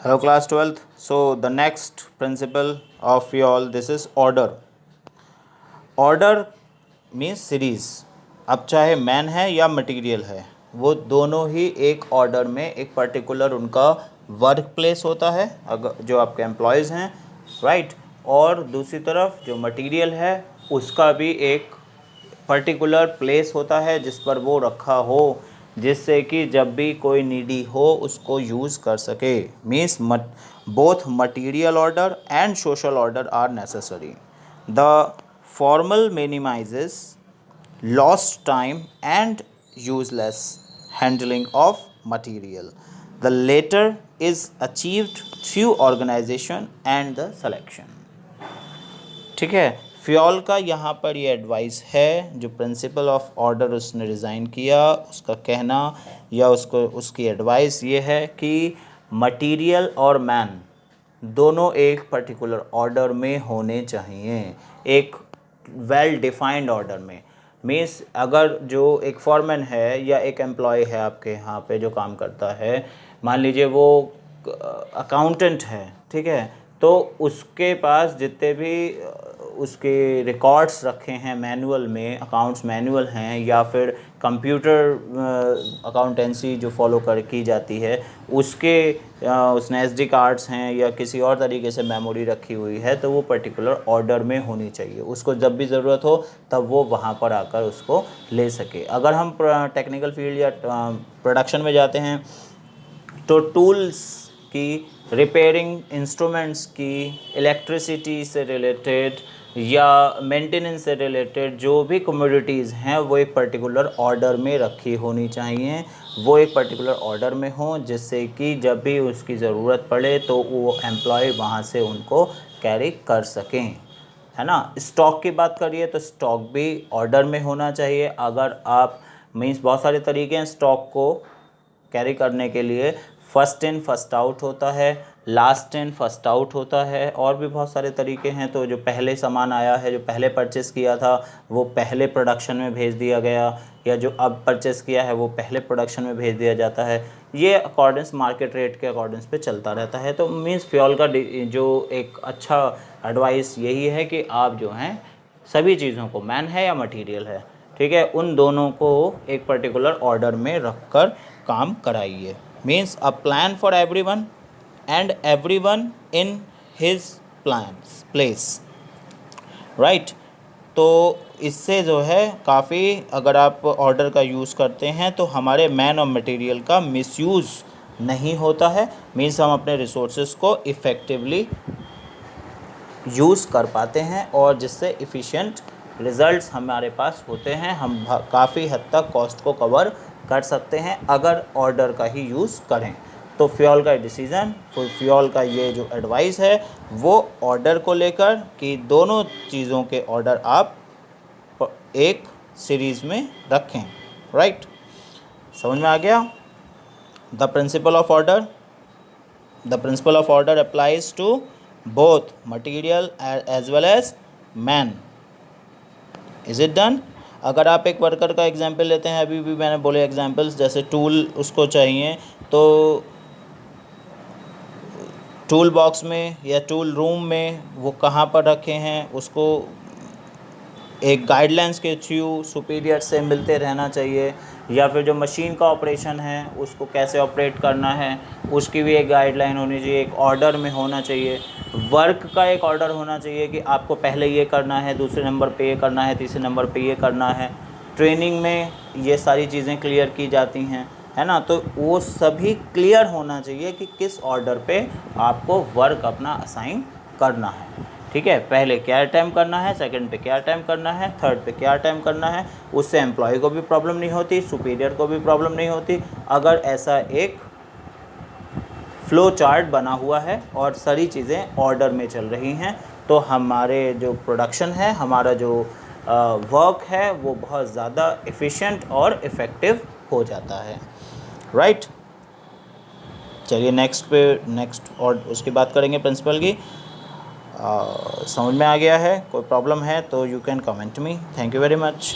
Hello class 12th. So the next principle of you all, this is order. Order means series. अब चाहे man है या material है, वो दोनों ही एक ऑर्डर में एक पर्टिकुलर उनका वर्क प्लेस होता है, अगर जो आपके एम्प्लॉयज़ हैं, राइट. और दूसरी तरफ जो मटेरियल है उसका भी एक पर्टिकुलर प्लेस होता है जिस पर वो रखा हो, जिससे कि जब भी कोई नीडी हो उसको यूज़ कर सके. Means both material order and social order are necessary. The formal minimizes lost time and useless handling of material. The latter is achieved through organization and the selection. ठीक है. फ्योल का यहाँ पर ये एडवाइस है, जो प्रिंसिपल ऑफ ऑर्डर उसने design किया, उसका कहना या उसकी एडवाइस ये है कि मटेरियल और मैन दोनों एक पर्टिकुलर ऑर्डर में होने चाहिए, एक वेल डिफाइंड ऑर्डर में. मीन्स अगर जो एक फॉरमैन है या एक एम्प्लॉय है आपके यहाँ पे जो काम करता है, मान लीजिए वो अकाउंटेंट है, ठीक है, तो उसके पास जितने भी उसके रिकॉर्ड्स रखे हैं मैनुअल में, अकाउंट्स मैनुअल हैं या फिर कंप्यूटर अकाउंटेंसी जो फॉलो की जाती है, उसने एसडी कार्ड्स हैं या किसी और तरीके से मेमोरी रखी हुई है, तो वो पर्टिकुलर ऑर्डर में होनी चाहिए. उसको जब भी ज़रूरत हो तब वो वहाँ पर आकर उसको ले सके. अगर हम टेक्निकल फील्ड या प्रोडक्शन में जाते हैं तो टूल्स की, रिपेयरिंग इंस्ट्रूमेंट्स की, इलेक्ट्रिसिटी से रिलेटेड या मेंटेनेंस से रिलेटेड जो भी कमोडिटीज़ हैं वो एक पर्टिकुलर ऑर्डर में रखी होनी चाहिए, वो एक पर्टिकुलर ऑर्डर में हो, जिससे कि जब भी उसकी ज़रूरत पड़े तो वो एम्प्लॉय वहाँ से उनको कैरी कर सकें, है ना. स्टॉक की बात करिए तो स्टॉक भी ऑर्डर में होना चाहिए. अगर आप मीन्स बहुत सारे तरीके हैं स्टॉक को कैरी करने के लिए. फर्स्ट इन फर्स्ट आउट होता है, लास्ट इन फर्स्ट आउट होता है, और भी बहुत सारे तरीके हैं. तो जो पहले सामान आया है, जो पहले परचेस किया था वो पहले प्रोडक्शन में भेज दिया गया, या जो अब परचेस किया है वो पहले प्रोडक्शन में भेज दिया जाता है. ये अकॉर्डेंस मार्केट रेट के अकॉर्डेंस पे चलता रहता है. तो मीन्स फ्यूल का जो एक अच्छा एडवाइस यही है कि आप जो हैं सभी चीज़ों को, मैन है या मटीरियल है, ठीक है, उन दोनों को एक पर्टिकुलर ऑर्डर में रख कर काम कराइए. Means a plan for everyone and everyone in his place, right. तो इससे जो है काफ़ी, अगर आप ऑर्डर का यूज़ करते हैं तो हमारे मैन और मटेरियल का मिसयूज़ नहीं होता है. मीन्स हम अपने रिसोर्सेज को इफ़ेक्टिवली यूज़ कर पाते हैं और जिससे इफ़िशिएंट रिज़ल्ट्स हमारे पास होते हैं. हम काफ़ी हद तक कॉस्ट को कवर कर सकते हैं अगर ऑर्डर का ही यूज़ करें. तो फ्यूल का डिसीज़न, फ्यूल का ये जो एडवाइस है वो ऑर्डर को लेकर कि दोनों चीज़ों के ऑर्डर आप एक सीरीज़ में रखें, राइट. समझ में आ गया. The principle of order applies to both material as well as man. Is it done? अगर आप एक वर्कर का एग्जांपल लेते हैं, अभी भी मैंने बोले एग्जांपल्स, जैसे टूल उसको चाहिए तो टूल बॉक्स में या टूल रूम में वो कहाँ पर रखे हैं, उसको एक गाइडलाइंस के थ्रू सुपीरियर से मिलते रहना चाहिए. या फिर जो मशीन का ऑपरेशन है उसको कैसे ऑपरेट करना है उसकी भी एक गाइडलाइन होनी चाहिए, एक ऑर्डर में होना चाहिए. वर्क का एक ऑर्डर होना चाहिए कि आपको पहले ये करना है, दूसरे नंबर पे ये करना है, तीसरे नंबर पे ये करना है. ट्रेनिंग में ये सारी चीज़ें क्लियर की जाती हैं, है ना. तो वो सभी क्लियर होना चाहिए कि किस ऑर्डर पे आपको वर्क अपना असाइन करना है, ठीक है. पहले क्या टाइम करना है, सेकंड पे क्या टाइम करना है, थर्ड पे क्या टाइम करना है. उससे एम्प्लॉय को भी प्रॉब्लम नहीं होती, सुपीरियर को भी प्रॉब्लम नहीं होती, अगर ऐसा एक फ्लो चार्ट बना हुआ है और सारी चीज़ें ऑर्डर में चल रही हैं. तो हमारे जो प्रोडक्शन है, हमारा जो वर्क है वो बहुत ज़्यादा एफिशिएंट और इफ़ेक्टिव हो जाता है, राइट. चलिए नेक्स्ट और उसकी बात करेंगे प्रिंसिपल की. समझ में आ गया है? कोई प्रॉब्लम है तो you can comment me. Thank you very much.